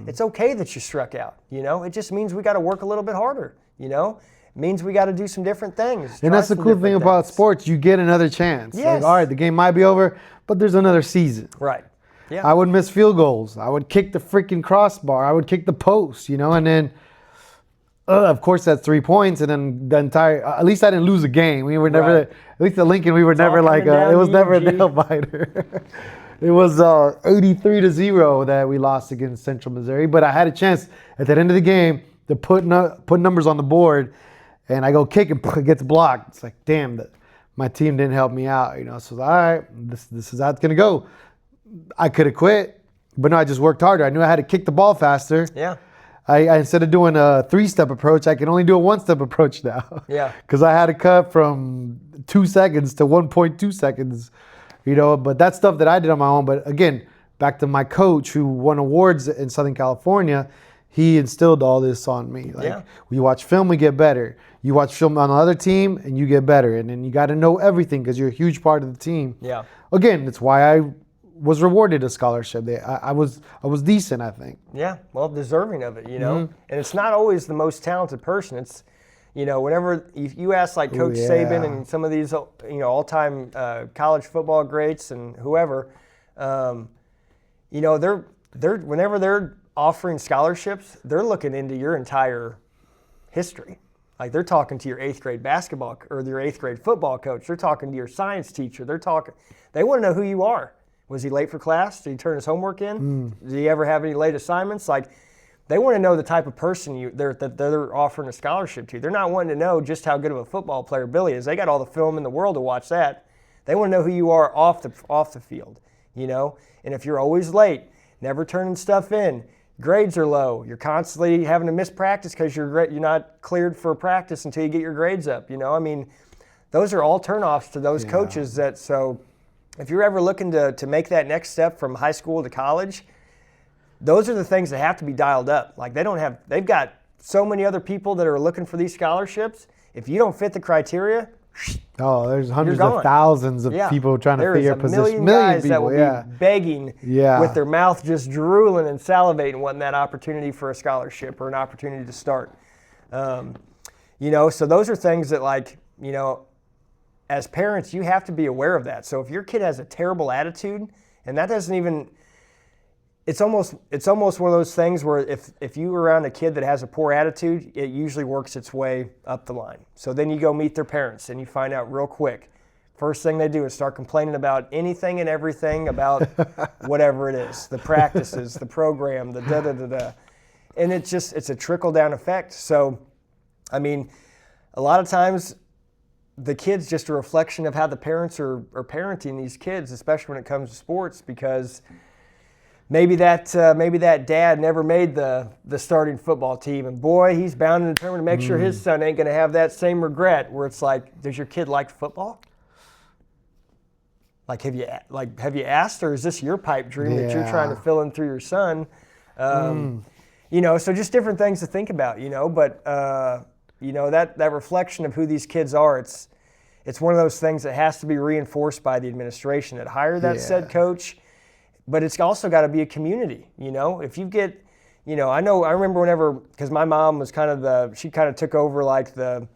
it's okay that you struck out. You know, it just means we got to work a little bit harder. You know, it means we got to do some different things. And that's the cool thing about sports. You get another chance. Yes. Like, all right, the game might be over, but there's another season. Right. Yeah. I would miss field goals. I would kick the freaking crossbar. I would kick the post, you know, and then, of course, that's 3 points. And then the entire, at least I didn't lose a game. We were never, at least at Lincoln, we were never like, it was never a nail biter. It was 83-0 that we lost against Central Missouri. But I had a chance at the end of the game to put numbers on the board, and I go kick and it gets blocked. It's like, damn, my team didn't help me out, you know. So all right, this is how it's gonna go. I could have quit, but no, I just worked harder. I knew I had to kick the ball faster. Yeah. I instead of doing a 3-step approach, I can only do a 1-step approach now. Yeah. Because I had to cut from 2 seconds to 1.2 seconds, you know. But that's stuff that I did on my own. But again, back to my coach who won awards in Southern California, he instilled all this on me. Like, you watch film, we get better. You watch film on another team, and you get better. And then you got to know everything because you're a huge part of the team. Yeah. Again, that's why I was rewarded a scholarship. I was decent, I think. Yeah, well, deserving of it, you know. And it's not always the most talented person. It's, you know, whenever you ask like Coach Saban and some of these, you know, all-time college football greats and whoever, you know, they're whenever they're offering scholarships, they're looking into your entire history. Like they're talking to your 8th grade basketball or your 8th grade football coach. They're talking to your science teacher. They want to know who you are. Was he late for class? Did he turn his homework in? Did he ever have any late assignments? Like, they want to know the type of person that they're offering a scholarship to. They're not wanting to know just how good of a football player Billy is. They got all the film in the world to watch that. They want to know who you are off the field, you know. And if you're always late, never turning stuff in, grades are low, you're constantly having to miss practice because you're not cleared for practice until you get your grades up. You know, I mean, those are all turnoffs to those coaches. So if you're ever looking to make that next step from high school to college, those are the things that have to be dialed up. Like they've got so many other people that are looking for these scholarships. If you don't fit the criteria, there's hundreds of thousands of people trying to fit your position. Million guys that will be begging with their mouth just drooling and salivating, wanting that opportunity for a scholarship or an opportunity to start. You know, so those are things that, like, you know, as parents, you have to be aware of that. So if your kid has a terrible attitude, and that doesn't even, it's almost one of those things where if you're around a kid that has a poor attitude, it usually works its way up the line. So then you go meet their parents and you find out real quick. First thing they do is start complaining about anything and everything about whatever it is, the practices, the program, the da-da-da-da. And it's a trickle-down effect. So, I mean, a lot of times, the kid's just a reflection of how the parents are parenting these kids, especially when it comes to sports, because maybe that dad never made the starting football team, and boy, he's bound and determined to make sure his son ain't going to have that same regret. Where it's like, does your kid like football? Like, have you asked, or is this your pipe dream that you're trying to fill in through your son? You know, so just different things to think about. You know, but you know, that reflection of who these kids are, it's one of those things that has to be reinforced by the administration that hired that said coach. But it's also got to be a community, you know. If you get, you know, I remember whenever, because my mom was she kind of took over like the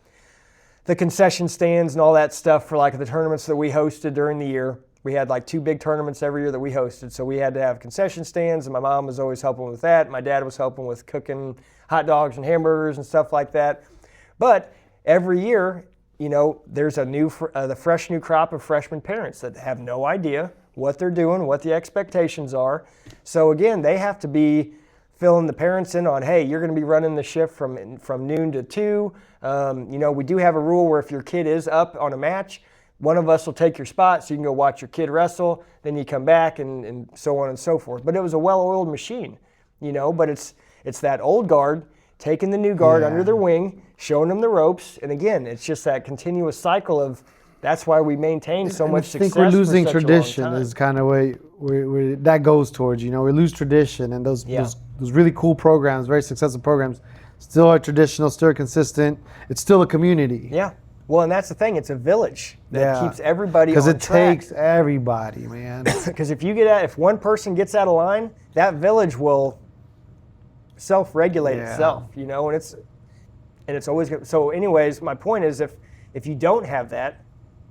concession stands and all that stuff for like the tournaments that we hosted during the year. we had like 2 big tournaments every year that we hosted. So we had to have concession stands, and my mom was always helping with that. My dad was helping with cooking hot dogs and hamburgers and stuff like that. But every year, there's the fresh new crop of freshman parents that have no idea what they're doing, what the expectations are. So again, they have to be filling the parents in on, hey, you're going to be running the shift from noon to 2. We do have a rule where if your kid is up on a match, one of us will take your spot so you can go watch your kid wrestle, then you come back and so on and so forth. But it was a well-oiled machine, but it's that old guard taking the new guard under their wing, showing them the ropes. And again, it's just that continuous cycle of that's why we maintain so much success. I think we're losing for such tradition a long time. is kind of where that goes towards. We lose tradition, and those really cool programs, very successful programs, still are traditional, still are consistent. It's still a community. Yeah. Well, and that's the thing. It's a village that keeps everybody on track. Because it takes everybody, man. Because if one person gets out of line, that village will self-regulate itself, and it's always good. So anyways, my point is if you don't have that,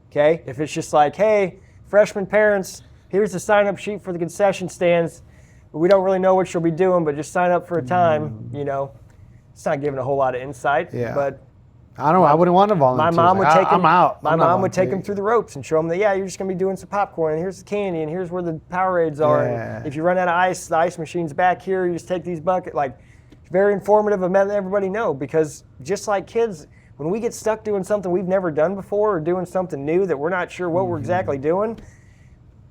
okay, if it's just like, hey, freshman parents, here's the sign-up sheet for the concession stands, we don't really know what you'll be doing, but just sign up for a time, it's not giving a whole lot of insight. Yeah. But I don't know. I wouldn't want to volunteer. my mom would take them. I'm out. My mom would take them through the ropes and show them that you're just gonna be doing some popcorn, and here's the candy, and here's where the Powerades are. Yeah. And if you run out of ice, the ice machine's back here. You just take these buckets. Like, it's very informative and letting everybody know, because just like kids, when we get stuck doing something we've never done before or doing something new that we're not sure what we're exactly doing,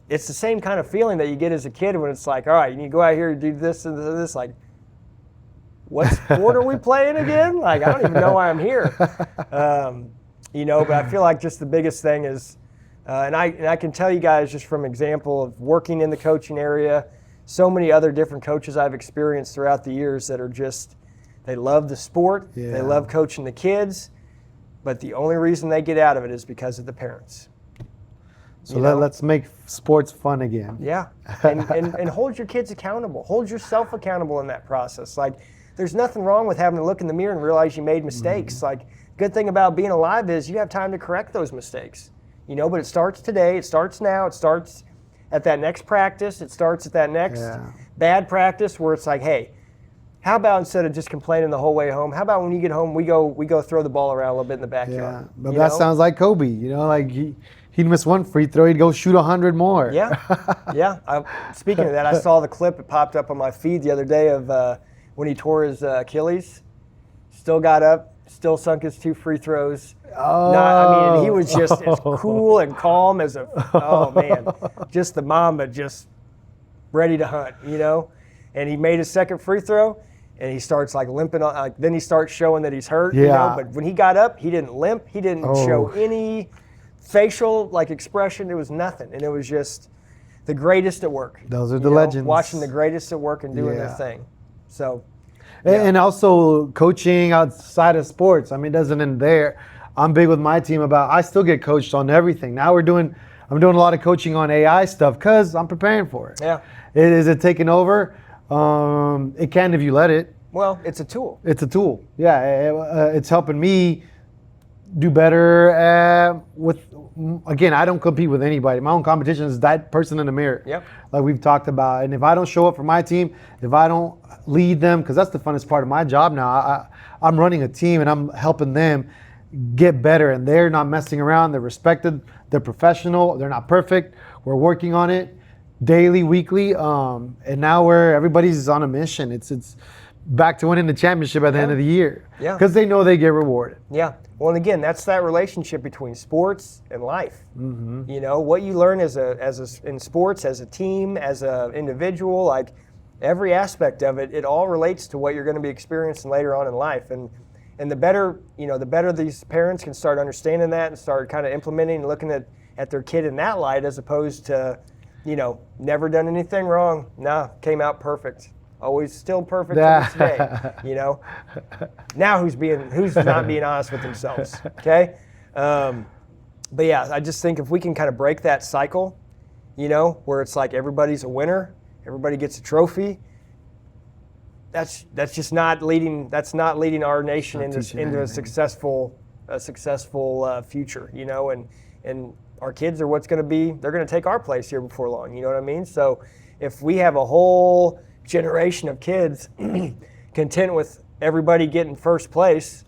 it's the same kind of feeling that you get as a kid when it's like, all right, you need to go out here and do this and this. Like, what sport are we playing again? Like, I don't even know why I'm here. But I feel like just the biggest thing is, and I can tell you guys just from example of working in the coaching area, so many other different coaches I've experienced throughout the years that are just, they love the sport, they love coaching the kids, but the only reason they get out of it is because of the parents. So let's make sports fun again. Yeah, and hold your kids accountable. Hold yourself accountable in that process. Like, there's nothing wrong with having to look in the mirror and realize you made mistakes. Like, good thing about being alive is you have time to correct those mistakes. But it starts today, it starts now, it starts at that next practice, it starts at that next bad practice where it's like, hey, how about instead of just complaining the whole way home, how about when you get home we go throw the ball around a little bit in the backyard? Yeah, but that sounds like Kobe, like he'd miss one free throw, he'd go shoot 100 more. Yeah. Speaking of that, I saw the clip, it popped up on my feed the other day of when he tore his Achilles, still got up, still sunk his 2 free throws. And he was just as cool and calm as just the Mamba, just ready to hunt, And he made his second free throw, and he starts like limping on. then he starts showing that he's hurt, But when he got up, he didn't limp. He didn't show any facial expression. It was nothing, and it was just the greatest at work. Those are the legends. Watching the greatest at work and doing their thing. So. And also coaching outside of sports. I mean, it doesn't end there. I'm big with my team about, I still get coached on everything. Now I'm doing a lot of coaching on AI stuff because I'm preparing for it. Yeah. Is it taking over? It can if you let it. Well, it's a tool. It's a tool. Yeah, it's helping me do better again, I don't compete with anybody. My own competition is that person in the mirror. Yep. Like we've talked about. And if I don't show up for my team, if I don't lead them, because that's the funnest part of my job now. I'm running a team and I'm helping them get better, and they're not messing around. They're respected. They're professional. They're not perfect. We're working on it daily, weekly. And now everybody's on a mission. It's back to winning the championship at the end of the year. Yeah. Because they know they get rewarded. Yeah. Well, and again, that's that relationship between sports and life. Mm-hmm. What you learn in sports, as a team, as an individual, like every aspect of it, it all relates to what you're going to be experiencing later on in life. And the better these parents can start understanding that and start kind of implementing and looking at their kid in that light, as opposed to, never done anything wrong. Nah, came out perfect. Always still perfect to this day, Now who's not being honest with themselves, okay? But yeah, I just think if we can kind of break that cycle, where it's like everybody's a winner, everybody gets a trophy, that's just not leading. That's not leading our nation into a successful future, And our kids are what's going to be, they're going to take our place here before long. You know what I mean? So if we have a whole generation of kids content with everybody getting first place,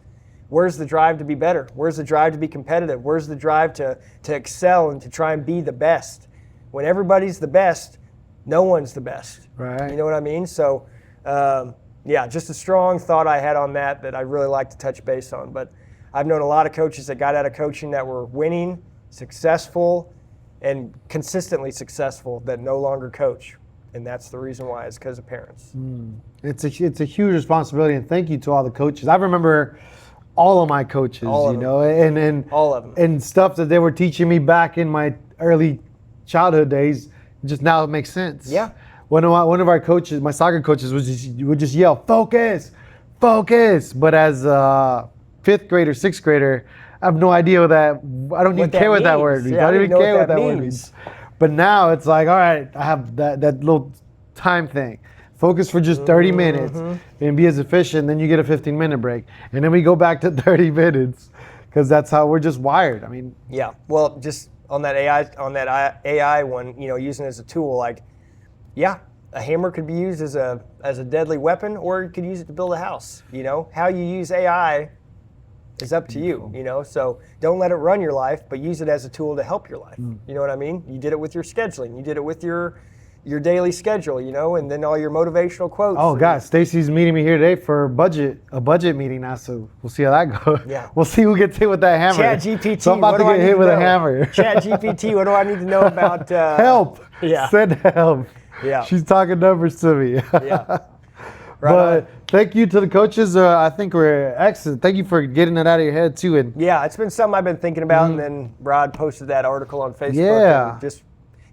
where's the drive to be better? Where's the drive to be competitive? Where's the drive to excel and to try and be the best? When everybody's the best, no one's the best. Right. You know what I mean? So, just a strong thought I had on that I really like to touch base on. But I've known a lot of coaches that got out of coaching that were winning, successful, and consistently successful that no longer coach. And that's the reason why, is because of parents. It's a huge responsibility, and thank you to all the coaches. I remember all of my coaches, and all of them, and stuff that they were teaching me back in my early childhood days. Just now it makes sense. Yeah. One of our coaches, my soccer coaches, would just yell, "Focus, focus!" But as a 5th grader, 6th grader, I have no idea I don't even care what that word means. I don't even care what that word means. But now it's like, all right, I have that little time thing. Focus for just 30 minutes and be as efficient. Then you get a 15-minute break. And then we go back to 30 minutes because that's how we're just wired. I mean. Yeah. Well, just on that AI one, using it as a tool, a hammer could be used as a deadly weapon, or you could use it to build a house. How you use AI is up to you, so don't let it run your life, but use it as a tool to help your life. You know what I mean? You did it with your scheduling. You did it with your daily schedule, and then all your motivational quotes. Oh, God, Stacy's meeting me here today for a budget meeting now, so we'll see how that goes. Yeah. We'll see who gets hit with that hammer. ChatGPT. So I'm about to get hit with a hammer. ChatGPT, what do I need to know about? Help. Yeah. Send help. Yeah. She's talking numbers to me. Yeah. Right but on. Thank you to the coaches. I think we're excellent. Thank you for getting it out of your head too. And yeah, it's been something I've been thinking about, and then Rod posted that article on Facebook. Yeah. And just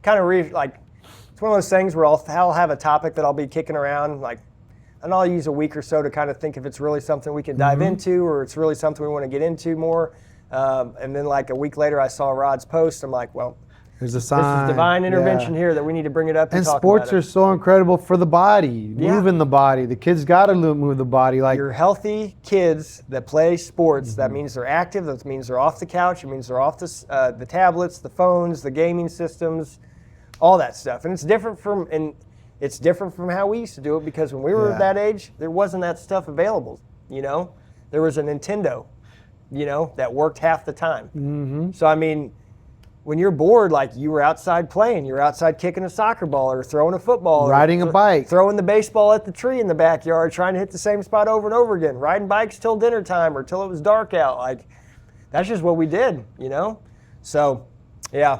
kind of it's one of those things where I'll have a topic that I'll be kicking around, and I'll use a week or so to kind of think if it's really something we can dive into, or it's really something we want to get into more. And then a week later, I saw Rod's post. I'm like, well, there's a sign. This is divine intervention here that we need to bring it up and talk sports about are so incredible for the body, moving the body. The kids got to move the body. Your healthy kids that play sports, that means they're active. That means they're off the couch. It means they're off the tablets, the phones, the gaming systems, all that stuff. And it's different from how we used to do it, because when we were that age, there wasn't that stuff available. There was a Nintendo, that worked half the time. So I mean, when you're bored, you were outside playing, you're outside kicking a soccer ball or throwing a football, riding a bike, throwing the baseball at the tree in the backyard, trying to hit the same spot over and over again, riding bikes till dinner time or till it was dark out. That's just what we did, So, yeah.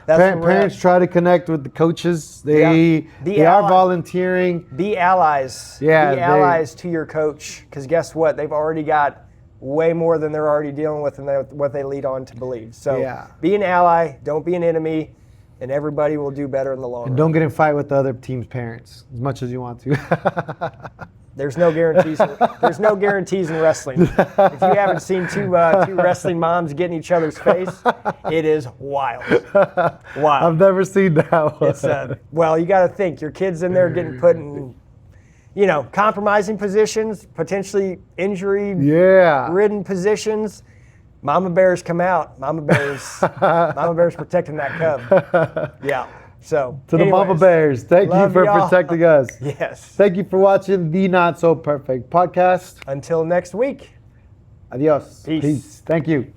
Parents try to connect with the coaches. They are volunteering. Be allies. Yeah, be allies to your coach, because guess what? They've already got way more than they're already dealing with and what they lead on to believe. So be an ally, don't be an enemy, and everybody will do better in the long run. Don't get in fight with the other team's parents as much as you want to. There's no guarantees. There's no guarantees in wrestling. If you haven't seen two wrestling moms get in each other's face, it is wild. Wild. I've never seen that one. It's well, you got to think your kid's in there getting put in, compromising positions, potentially injury-ridden positions. Mama bears come out. Mama bears protecting that cub. Yeah. So to the Mama Bears, thank you for protecting us. Yes. Thank you for watching the Not So Perfect podcast. Until next week. Adios. Peace. Thank you.